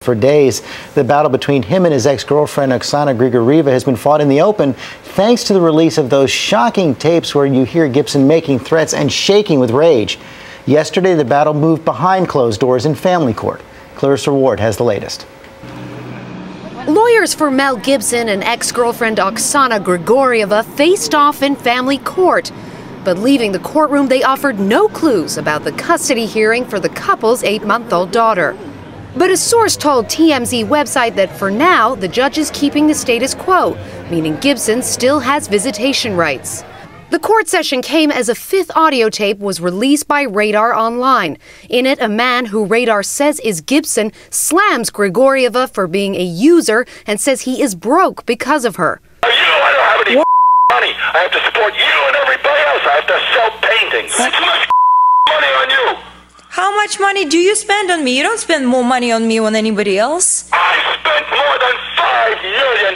For days, the battle between him and his ex-girlfriend Oksana Grigorieva has been fought in the open thanks to the release of those shocking tapes where you hear Gibson making threats and shaking with rage. Yesterday, the battle moved behind closed doors in family court. Clarissa Ward has the latest. Lawyers for Mel Gibson and ex-girlfriend Oksana Grigorieva faced off in family court. But leaving the courtroom, they offered no clues about the custody hearing for the couple's 8-month-old daughter. But a source told TMZ website that for now, the judge is keeping the status quo, meaning Gibson still has visitation rights. The court session came as a fifth audio tape was released by Radar Online. In it, a man who Radar says is Gibson slams Grigorieva for being a user and says he is broke because of her. I don't have any money. I have to support you and everybody else. I have to sell paintings. It's too much money on you. How much money do you spend on me? You don't spend more money on me than anybody else. I spent more than $5 million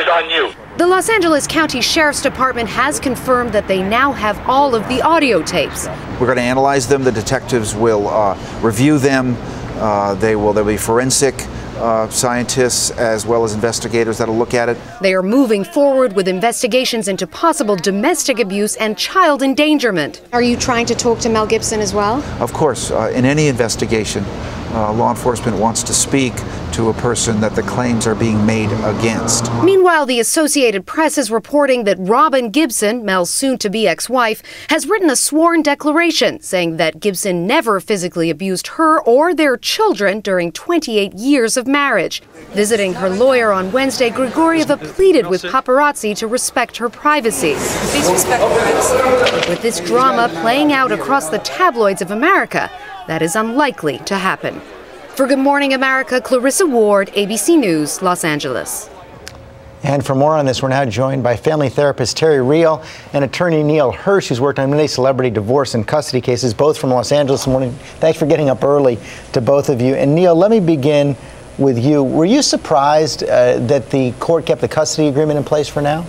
on you. The Los Angeles County Sheriff's Department has confirmed that they now have all of the audio tapes. We're going to analyze them. The detectives will review them. There'll be forensic scientists as well as investigators that'll look at it. They are moving forward with investigations into possible domestic abuse and child endangerment. Are you trying to talk to Mel Gibson as well? Of course, in any investigation, law enforcement wants to speak to a person that the claims are being made against. Meanwhile, the Associated Press is reporting that Robin Gibson, Mel's soon-to-be ex-wife, has written a sworn declaration saying that Gibson never physically abused her or their children during 28 years of marriage. Visiting her lawyer on Wednesday, Grigorieva pleaded with paparazzi to respect her privacy. Please respect privacy. With this drama playing out across the tabloids of America, that is unlikely to happen. For Good Morning America, Clarissa Ward, ABC News, Los Angeles. And for more on this, we're now joined by family therapist Terry Real and attorney Neil Hirsch, who's worked on many celebrity divorce and custody cases, both from Los Angeles this morning. Thanks for getting up early to both of you. And Neil, let me begin with you. Were you surprised that the court kept the custody agreement in place for now?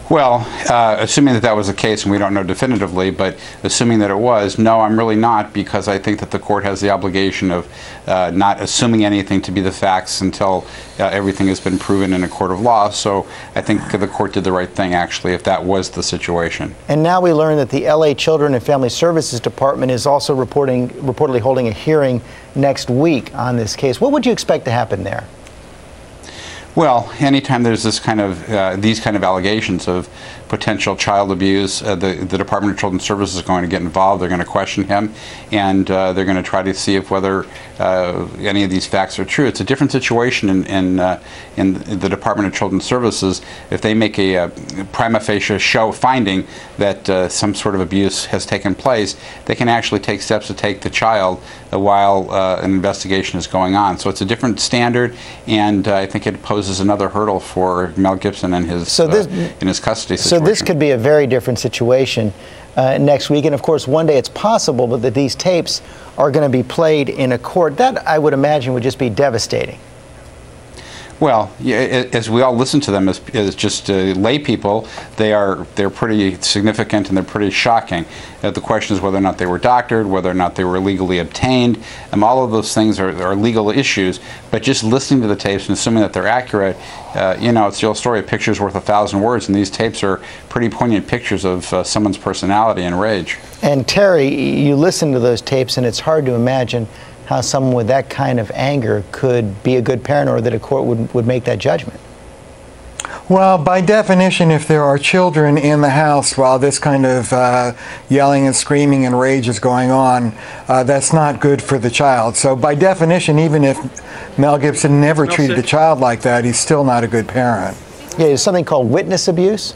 Well, assuming that was the case, and we don't know definitively, but assuming that it was, no, I'm really not, because I think that the court has the obligation of not assuming anything to be the facts until everything has been proven in a court of law. So I think the court did the right thing, actually, if that was the situation. And now we learn that the LA Children and Family Services Department is also reportedly holding a hearing next week on this case. What would you expect to happen there? Well, anytime there's this kind of these kind of allegations of potential child abuse, the Department of Children's Services is going to get involved. They're going to question him, and they're going to try to see if whether any of these facts are true. It's a different situation in the Department of Children's Services. If they make a prima facie finding that some sort of abuse has taken place, they can actually take steps to take the child while an investigation is going on. So it's a different standard, and I think it poses another hurdle for Mel Gibson and his in his custody situation. So this could be a very different situation next week, and of course one day it's possible that these tapes are going to be played in a court. That, I would imagine, would just be devastating. Well, yeah, as we all listen to them as just lay people, they're pretty significant and they're pretty shocking. The question is whether or not they were doctored, whether or not they were legally obtained. All of those things are legal issues. But just listening to the tapes and assuming that they're accurate, you know, it's the old story: a picture's worth 1,000 words, and these tapes are pretty poignant pictures of someone's personality and rage. And Terry, you listen to those tapes, and it's hard to imagine how someone with that kind of anger could be a good parent, or that a court would make that judgment. Well, by definition, if there are children in the house while this kind of yelling and screaming and rage is going on, that's not good for the child. So by definition, even if Mel Gibson never treated a child like that, he's still not a good parent. Yeah, there's something called witness abuse.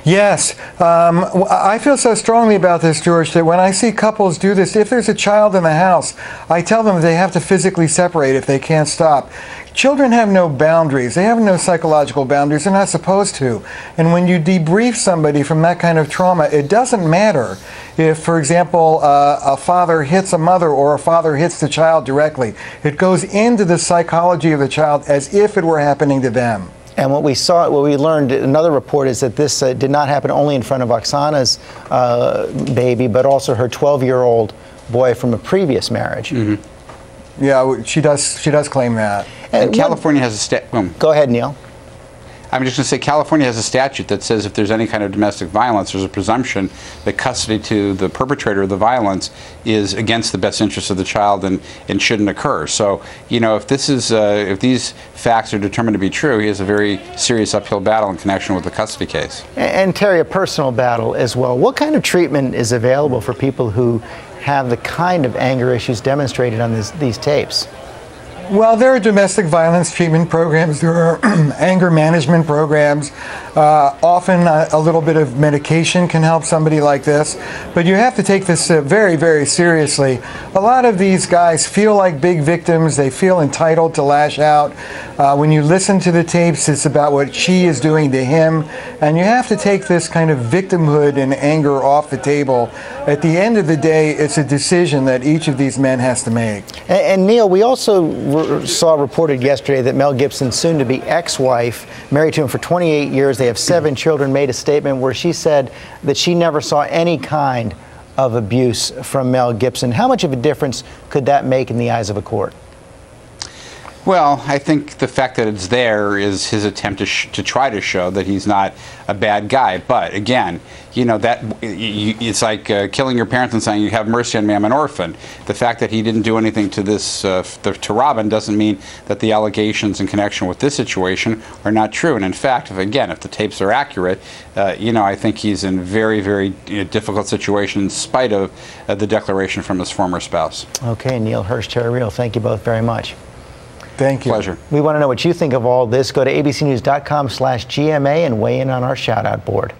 Yes. I feel so strongly about this, George, that when I see couples do this, if there's a child in the house, I tell them they have to physically separate if they can't stop. Children have no boundaries. They have no psychological boundaries. They're not supposed to. And when you debrief somebody from that kind of trauma, it doesn't matter if, for example, a father hits a mother or a father hits the child directly. It goes into the psychology of the child as if it were happening to them. And what we learned, another report, is that this did not happen only in front of Oksana's baby, but also her 12-year-old boy from a previous marriage. Mm-hmm. Yeah, she does claim that. And California has a Go ahead, Neil. I'm just going to say California has a statute that says if there's any kind of domestic violence, there's a presumption that custody to the perpetrator of the violence is against the best interest of the child and shouldn't occur. So, you know, if these facts are determined to be true, he has a very serious uphill battle in connection with the custody case. And Terry, a personal battle as well. What kind of treatment is available for people who have the kind of anger issues demonstrated on these tapes? Well, there are domestic violence treatment programs, there are anger management programs. Often a little bit of medication can help somebody like this, but you have to take this very, very seriously. A lot of these guys feel like big victims, they feel entitled to lash out. When you listen to the tapes, it's about what she is doing to him, and you have to take this kind of victimhood and anger off the table. At the end of the day, it's a decision that each of these men has to make. And Neil, we also saw reported yesterday that Mel Gibson's soon-to-be ex-wife, married to him for 28 years, they have 7 children, made a statement where she said that she never saw any kind of abuse from Mel Gibson. How much of a difference could that make in the eyes of a court? Well, I think the fact that it's there is his attempt to try to show that he's not a bad guy. But again, you know, it's like killing your parents and saying, you have mercy on me, I'm an orphan. The fact that he didn't do anything to this to Robin doesn't mean that the allegations in connection with this situation are not true. And in fact, if the tapes are accurate, you know, I think he's in very, very difficult situation in spite of the declaration from his former spouse. Okay, Neil Hirsch, Terry Real, thank you both very much. Thank you. Pleasure. We want to know what you think of all this. Go to abcnews.com/GMA and weigh in on our shout-out board.